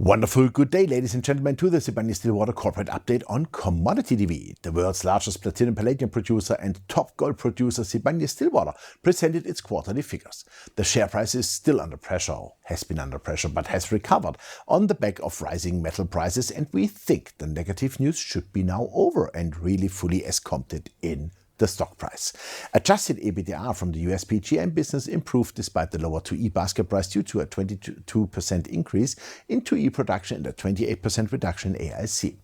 Wonderful good day, ladies and gentlemen, to the Sibanye Stillwater corporate update on Commodity TV. The world's largest platinum-palladium producer and top gold producer, Sibanye Stillwater, presented its quarterly figures. The share price is still under pressure, or has been under pressure, but has recovered on the back of rising metal prices, and we think the negative news should be now over and really fully escompted in the stock price. Adjusted EBITDA from the US PGM business improved despite the lower 2E basket price due to a 22% increase in 2E production and a 28% reduction in AISC.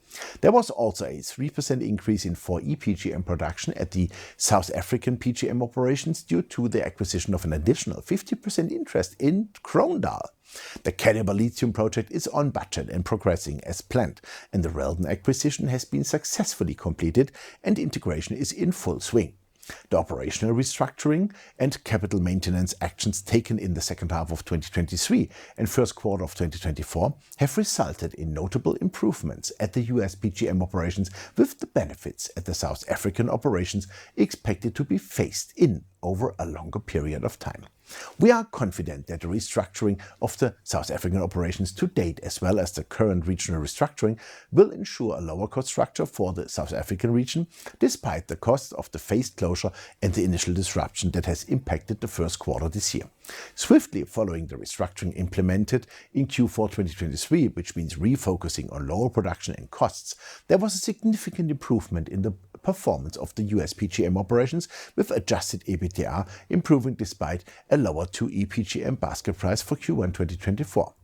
There was also a 3% increase in 4E PGM production at the South African PGM operations due to the acquisition of an additional 50% interest in Kroondal. The Calibre lithium project is on budget and progressing as planned, and the Relden acquisition has been successfully completed and integration is in full swing. The operational restructuring and capital maintenance actions taken in the second half of 2023 and first quarter of 2024 have resulted in notable improvements at the US PGM operations, with the benefits at the South African operations expected to be phased in over a longer period of time. We are confident that the restructuring of the South African operations to date, as well as the current regional restructuring, will ensure a lower cost structure for the South African region, despite the cost of the phased closure and the initial disruption that has impacted the first quarter this year. Swiftly following the restructuring implemented in Q4 2023, which means refocusing on lower production and costs, there was a significant improvement in the performance of the US PGM operations, with adjusted EBITDA improving despite a lower 2E PGM basket price for Q1 2024.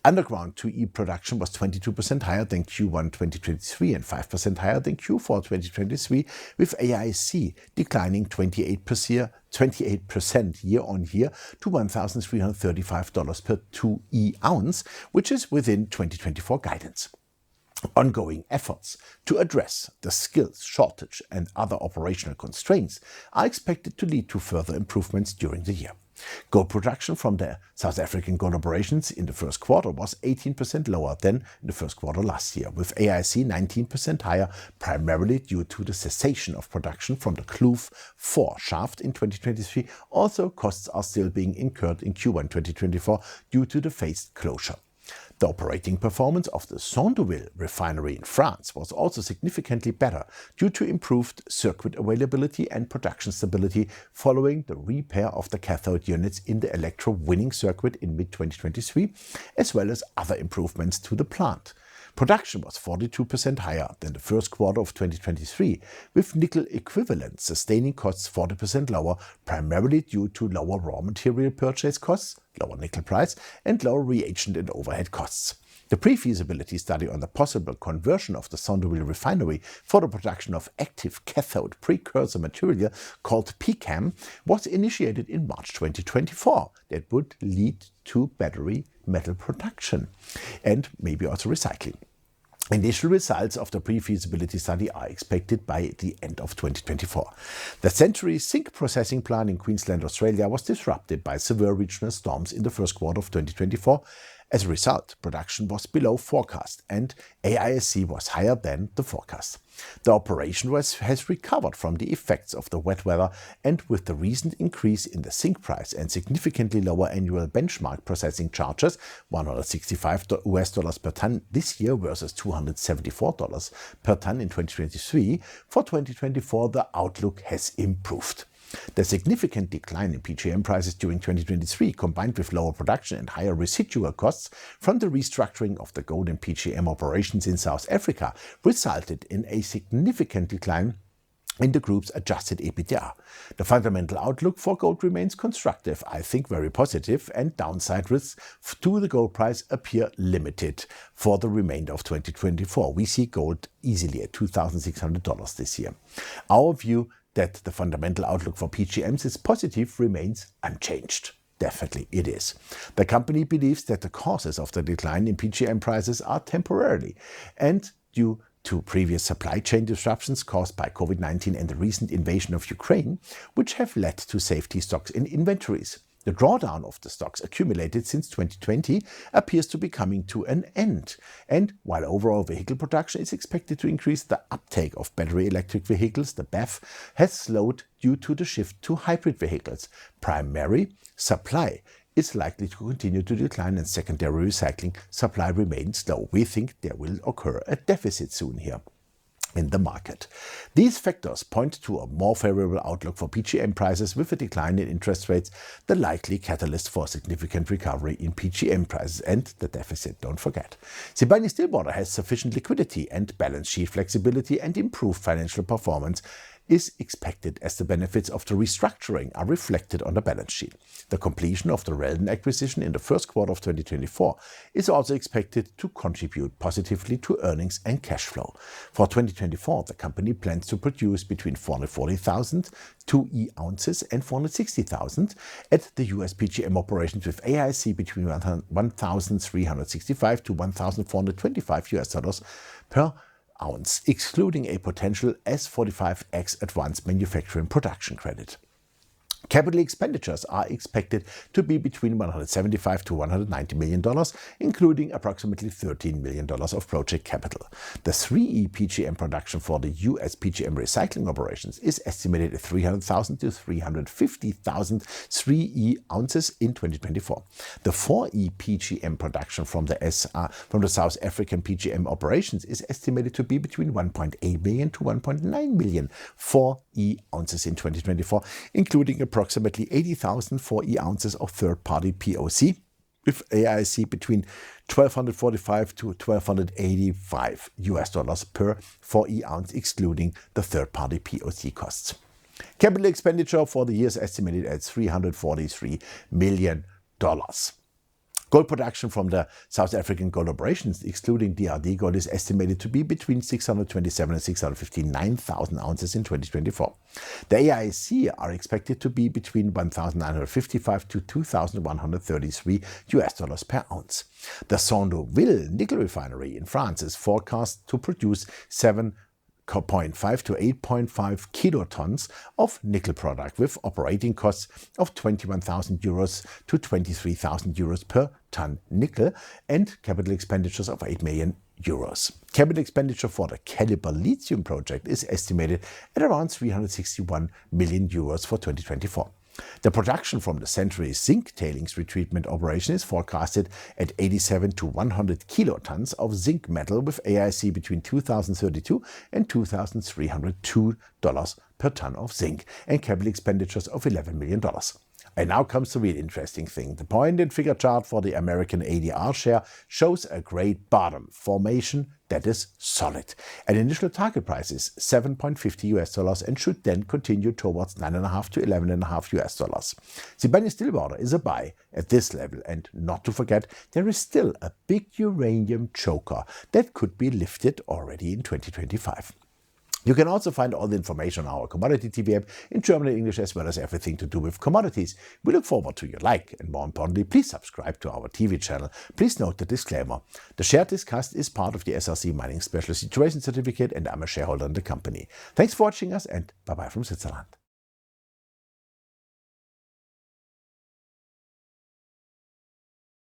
Underground 2E production was 22% higher than Q1 2023 and 5% higher than Q4 2023, with AISC declining 28% year-on-year to $1,335 per 2E ounce, which is within 2024 guidance. Ongoing efforts to address the skills shortage and other operational constraints are expected to lead to further improvements during the year. Gold production from the South African gold operations in the first quarter was 18% lower than in the first quarter last year, with AISC 19% higher, primarily due to the cessation of production from the Kloof 4 shaft in 2023. Also, costs are still being incurred in Q1 2024 due to the phased closure. The operating performance of the Sandeville refinery in France was also significantly better due to improved circuit availability and production stability following the repair of the cathode units in the electro-winning circuit in mid-2023, as well as other improvements to the plant. Production was 42% higher than the first quarter of 2023, with nickel equivalent sustaining costs 40% lower, primarily due to lower raw material purchase costs, lower nickel price, and lower reagent and overhead costs. The pre-feasibility study on the possible conversion of the Sandeville refinery for the production of active cathode precursor material called PCAM was initiated in March 2024. That would lead to battery metal production and maybe also recycling. Initial results of the pre-feasibility study are expected by the end of 2024. The Century zinc processing plant in Queensland, Australia was disrupted by severe regional storms in the first quarter of 2024. As a result, production was below forecast and AISC was higher than the forecast. The operation has recovered from the effects of the wet weather, and with the recent increase in the zinc price and significantly lower annual benchmark processing charges, $165 per ton this year versus $274 per ton in 2023, for 2024 the outlook has improved. The significant decline in PGM prices during 2023, combined with lower production and higher residual costs from the restructuring of the gold and PGM operations in South Africa, resulted in a significant decline in the group's adjusted EBITDA. The fundamental outlook for gold remains constructive, I think very positive, and downside risks to the gold price appear limited for the remainder of 2024. We see gold easily at $2,600 this year. Our view that the fundamental outlook for PGMs is positive remains unchanged. Definitely it is. The company believes that the causes of the decline in PGM prices are temporary and due to previous supply chain disruptions caused by COVID-19 and the recent invasion of Ukraine, which have led to safety stocks in inventories. The drawdown of the stocks accumulated since 2020 appears to be coming to an end, and while overall vehicle production is expected to increase, the uptake of battery electric vehicles, the BEV, has slowed due to the shift to hybrid vehicles. Primary supply is likely to continue to decline and secondary recycling supply remains low. We think there will occur a deficit soon here in the market. These factors point to a more favorable outlook for PGM prices, with a decline in interest rates the likely catalyst for a significant recovery in PGM prices and the deficit, don't forget. Sibanye Stillwater has sufficient liquidity and balance sheet flexibility, and improved financial performance is expected as the benefits of the restructuring are reflected on the balance sheet. The completion of the Relden acquisition in the first quarter of 2024 is also expected to contribute positively to earnings and cash flow. For 2024, the company plans to produce between 440,000 2E ounces and 460,000 at the US PGM operations, with AISC between $1,365 to $1,425 per ounce, excluding a potential S45X advanced manufacturing production credit. Capital expenditures are expected to be between $175 to $190 million, including approximately $13 million of project capital. The 3E PGM production for the US PGM recycling operations is estimated at 300,000 to 350,000 3E ounces in 2024. The 4E PGM production from the South African PGM operations is estimated to be between 1.8 million to 1.9 million 4E ounces in 2024, including approximately 80,000 4E ounces of third-party POC, with AISC between $1,245 to $1,285 per 4E ounce, excluding the third-party POC costs. Capital expenditure for the year is estimated at $343 million. Gold production from the South African gold operations, excluding DRD gold, is estimated to be between 627 and 659,000 ounces in 2024. The AISC are expected to be between $1,955 to $2,133 per ounce. The Sandouville nickel refinery in France is forecast to produce 7.5 to 8.5 kilotons of nickel product, with operating costs of €21,000 to €23,000 per ton nickel and capital expenditures of €8 million. Capital expenditure for the Calibre lithium project is estimated at around €361 million for 2024. The production from the Century zinc tailings retreatment operation is forecasted at 87 to 100 kilotons of zinc metal, with AISC between $2,032 and $2,302 per ton of zinc and capital expenditures of $11 million. And now comes the real interesting thing. The point and figure chart for the American ADR share shows a great bottom formation that is solid. An initial target price is $7.50 and should then continue towards $9.5 to $11.5. Sibanye Stillwater is a buy at this level, and not to forget, there is still a big uranium choker that could be lifted already in 2025. You can also find all the information on our commodity TV app in German and English, as well as everything to do with commodities. We look forward to your like, and more importantly, please subscribe to our TV channel. Please note the disclaimer. The share discussed is part of the SRC Mining Special Situation Certificate, and I'm a shareholder in the company. Thanks for watching us, and bye-bye from Switzerland.